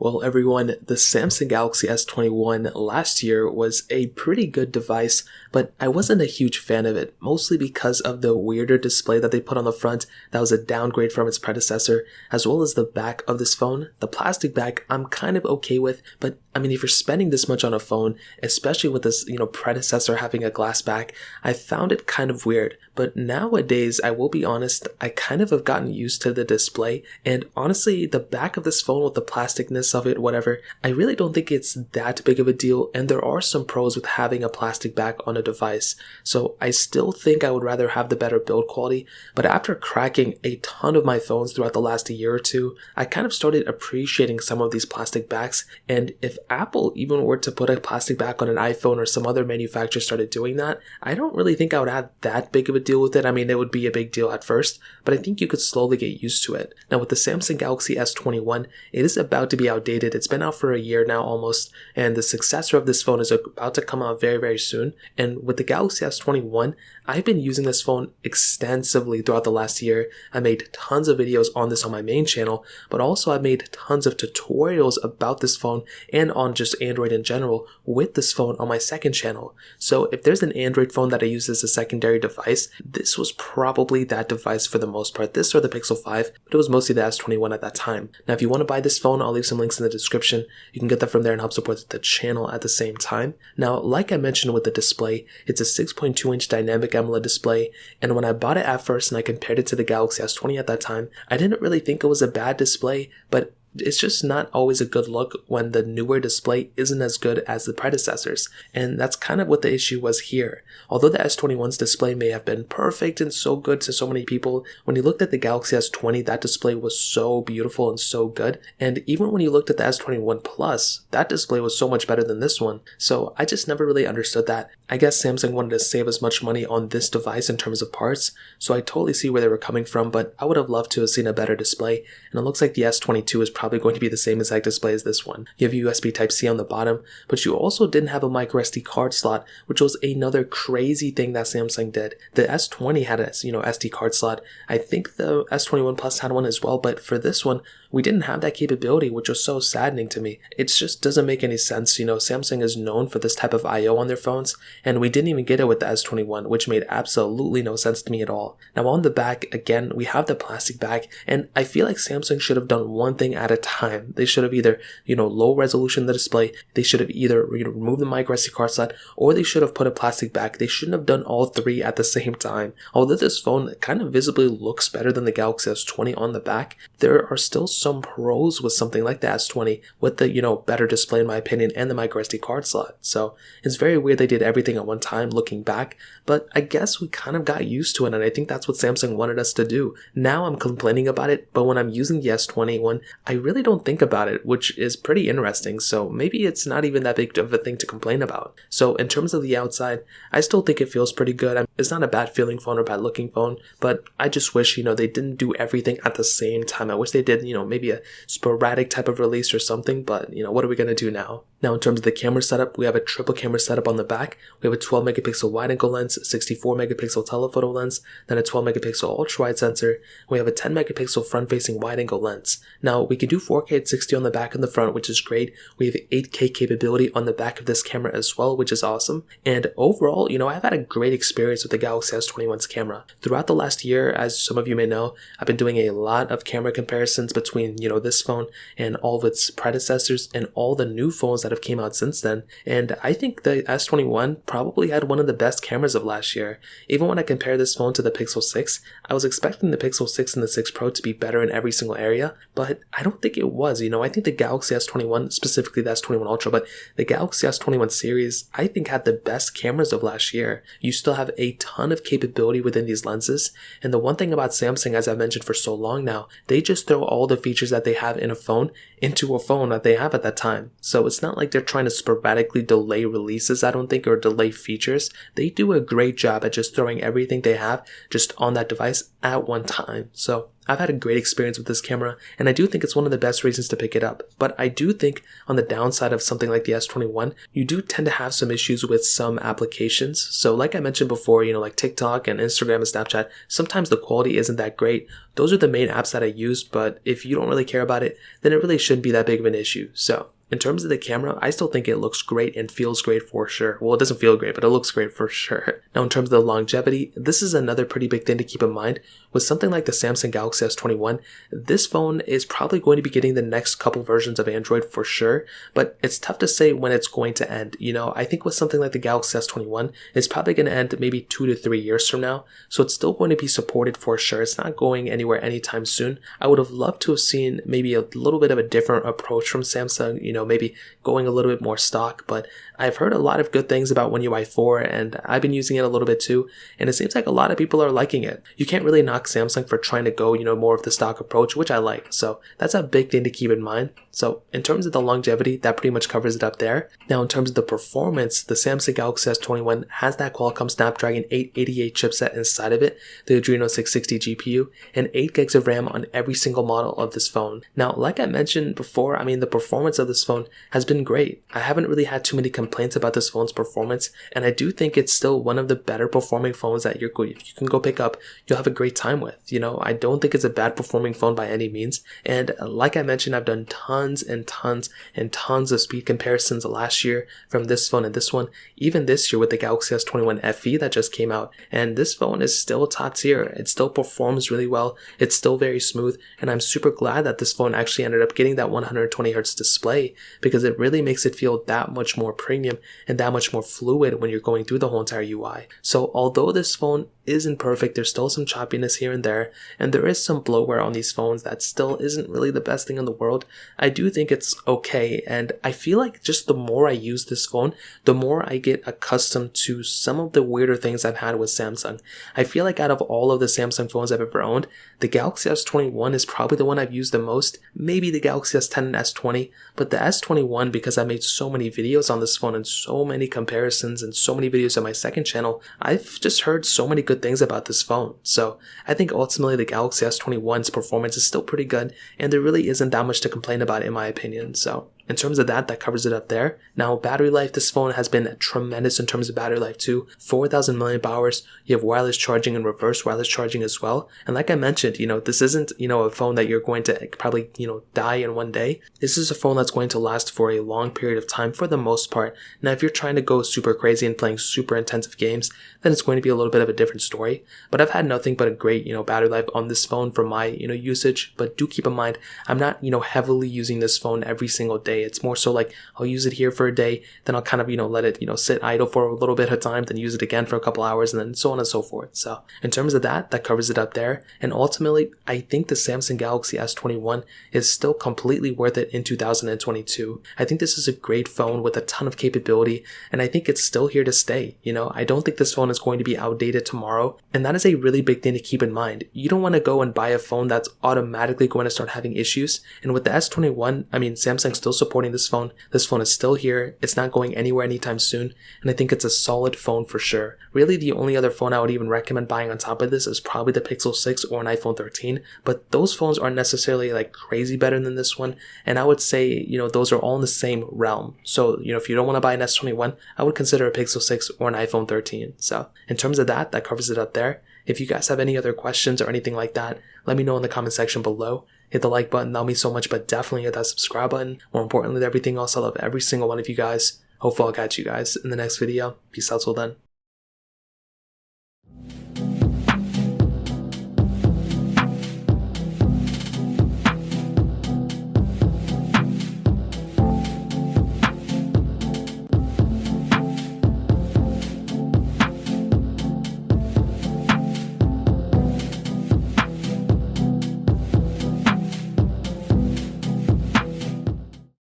Well, everyone, the Samsung Galaxy S21 last year was a pretty good device, but I wasn't a huge fan of it, mostly because of the weirder display that they put on the front that was a downgrade from its predecessor, as well as the back of this phone. The plastic back I'm kind of okay with, but I mean, if you're spending this much on a phone, especially with this, predecessor having a glass back, I found it kind of weird. But nowadays, I will be honest, I kind of have gotten used to the display, and honestly, the back of this phone with the plasticness of it, whatever, I really don't think it's that big of a deal, and there are some pros with having a plastic back on a device. So I still think I would rather have the better build quality, but after cracking a ton of my phones throughout the last year or two, I kind of started appreciating some of these plastic backs, and if Apple even were to put a plastic back on an iPhone or some other manufacturer started doing that, I don't really think I would have that big of a deal with it. I mean, it would be a big deal at first, but I think you could slowly get used to it. Now with the Samsung Galaxy S21, it is about to be outdated. It's been out for a year now almost, and the successor of this phone is about to come out very, very soon. And with the Galaxy S21, I've been using this phone extensively throughout the last year. I made tons of videos on this on my main channel, but also I made tons of tutorials about this phone and on just Android in general with this phone on my second channel. So if there's an Android phone that I use as a secondary device, this was probably that device for the most part. This or the Pixel 5, but it was mostly the S21 at that time. Now if you want to buy this phone, I'll leave some links in the description. You can get that from there and help support the channel at the same time. Now, like I mentioned with the display, it's a 6.2-inch dynamic AMOLED display, and when I bought it at first and I compared it to the Galaxy S20 at that time, I didn't really think it was a bad display, but it's just not always a good look when the newer display isn't as good as the predecessors, and that's kind of what the issue was here. Although the S21's display may have been perfect and so good to so many people, when you looked at the Galaxy S20, that display was so beautiful and so good, and even when you looked at the S21 Plus, that display was so much better than this one, so I just never really understood that. I guess Samsung wanted to save as much money on this device in terms of parts, so I totally see where they were coming from, but I would have loved to have seen a better display, and it looks like the S22 is probably going to be the same exact display as this one. You have USB Type-C on the bottom, but you also didn't have a microSD card slot, which was another crazy thing that Samsung did. The S20 had a SD card slot. I think the S21 Plus had one as well, but for this one, we didn't have that capability, which was so saddening to me. It just doesn't make any sense. Samsung is known for this type of I/O on their phones, and we didn't even get it with the S21, which made absolutely no sense to me at all. Now on the back, again, we have the plastic back, and I feel like Samsung should have done one thing at a time. They should have either, low resolution the display, they should have either removed the microSD card slot, or they should have put a plastic back. They shouldn't have done all three at the same time. Although this phone kind of visibly looks better than the Galaxy S20 on the back, there are still some pros with something like the S20 with the, better display in my opinion and the microSD card slot. So it's very weird they did everything at one time looking back, but I guess we kind of got used to it, and I think that's what Samsung wanted us to do. Now I'm complaining about it, but when I'm using the S21, I really don't think about it, which is pretty interesting. So maybe it's not even that big of a thing to complain about. So in terms of the outside, I still think it feels pretty good. It's not a bad feeling phone or bad looking phone, but I just wish, they didn't do everything at the same time. I wish they did, maybe a sporadic type of release or something, but what are we going to do now? Now in terms of the camera setup, we have a triple camera setup on the back. We have a 12 megapixel wide angle lens, 64 megapixel telephoto lens, then a 12 megapixel ultra wide sensor. We have a 10 megapixel front facing wide angle lens. Now we can do 4K at 60 on the back and the front, which is great. We have 8K capability on the back of this camera as well, which is awesome. And overall, I've had a great experience with the Galaxy S21's camera. Throughout the last year, as some of you may know, I've been doing a lot of camera comparisons between, this phone and all of its predecessors and all the new phones that have came out since then. And I think the S21 probably had one of the best cameras of last year. Even when I compare this phone to the Pixel 6, I was expecting the Pixel 6 and the 6 Pro to be better in every single area, but I don't think it was. I think the Galaxy S21, specifically the S21 Ultra, but the Galaxy S21 series, I think had the best cameras of last year. You still have a ton of capability within these lenses, and the one thing about Samsung, as I've mentioned for so long now, they just throw all the features that they have in a phone into a phone that they have at that time. So it's not like they're trying to sporadically delay releases, I don't think, or delay features. They do a great job at just throwing everything they have just on that device at one time. So I've had a great experience with this camera, and I do think it's one of the best reasons to pick it up. But I do think on the downside of something like the S21, you do tend to have some issues with some applications. So like I mentioned before, like TikTok and Instagram and Snapchat, sometimes the quality isn't that great. Those are the main apps that I use, but if you don't really care about it, then it really shouldn't be that big of an issue. So in terms of the camera, I still think it looks great and feels great for sure. Well, it doesn't feel great, but it looks great for sure. Now, in terms of the longevity, this is another pretty big thing to keep in mind. With something like the Samsung Galaxy S21, this phone is probably going to be getting the next couple versions of Android for sure, but it's tough to say when it's going to end. I think with something like the Galaxy S21, it's probably going to end maybe 2 to 3 years from now, so it's still going to be supported for sure. It's not going anywhere anytime soon. I would have loved to have seen maybe a little bit of a different approach from Samsung, maybe going a little bit more stock, but I've heard a lot of good things about One UI 4, and I've been using it a little bit too, and it seems like a lot of people are liking it. You can't really knock Samsung for trying to go, more of the stock approach, which I like, so that's a big thing to keep in mind. So in terms of the longevity, that pretty much covers it up there. Now in terms of the performance, the Samsung Galaxy S21 has that Qualcomm Snapdragon 888 chipset inside of it, the Adreno 660 GPU, and 8 gigs of RAM on every single model of this phone. Now, like I mentioned before, the performance of this phone has been great. I haven't really had too many complaints about this phone's performance, and I do think it's still one of the better performing phones that if you can go pick up, you'll have a great time with. I don't think it's a bad performing phone by any means, and like I mentioned, I've done tons and tons and tons of speed comparisons last year from this phone and this one, even this year with the Galaxy S21 FE that just came out, and this phone is still top tier. It still performs really well, it's still very smooth, and I'm super glad that this phone actually ended up getting that 120Hz display, because it really makes it feel that much more premium and that much more fluid when you're going through the whole entire UI. So although this phone isn't perfect, there's still some choppiness here and there is some bloatware on these phones that still isn't really the best thing in the world. I do think it's okay, and I feel like just the more I use this phone, the more I get accustomed to some of the weirder things I've had with Samsung. I feel like out of all of the Samsung phones I've ever owned, the Galaxy S21 is probably the one I've used the most, maybe the Galaxy S10 and S20, but the S21, because I made so many videos on this phone and so many comparisons and so many videos on my second channel, I've just heard so many good things about this phone. So I think ultimately the Galaxy S21's performance is still pretty good, and there really isn't that much to complain about in my opinion. So in terms of that covers it up there. Now, battery life, this phone has been tremendous in terms of battery life too. 4,000 mAh. You have wireless charging and reverse wireless charging as well. And like I mentioned, this isn't, a phone that you're going to probably, die in one day. This is a phone that's going to last for a long period of time for the most part. Now, if you're trying to go super crazy and playing super intensive games, then it's going to be a little bit of a different story. But I've had nothing but a great, battery life on this phone for my, usage. But do keep in mind, I'm not, heavily using this phone every single day. It's more so like I'll use it here for a day, then I'll kind of, let it, sit idle for a little bit of time, then use it again for a couple hours, and then so on and so forth. So in terms of that covers it up there. And ultimately, I think the Samsung Galaxy S21 is still completely worth it in 2022. I think this is a great phone with a ton of capability, and I think it's still here to stay. I don't think this phone is going to be outdated tomorrow, and that is a really big thing to keep in mind. You don't want to go and buy a phone that's automatically going to start having issues. And with the S21, Samsung's still supporting this phone. This phone is still here. It's not going anywhere anytime soon, and I think it's a solid phone for sure. Really, the only other phone I would even recommend buying on top of this is probably the Pixel 6 or an iPhone 13, but those phones aren't necessarily like crazy better than this one, and I would say, those are all in the same realm. So, if you don't want to buy an S21, I would consider a Pixel 6 or an iPhone 13. So in terms of that covers it up there. If you guys have any other questions or anything like that, let me know in the comment section below. Hit the like button, that'll mean so much, but definitely hit that subscribe button. More importantly than everything else, I love every single one of you guys. Hopefully I'll catch you guys in the next video. Peace out till then.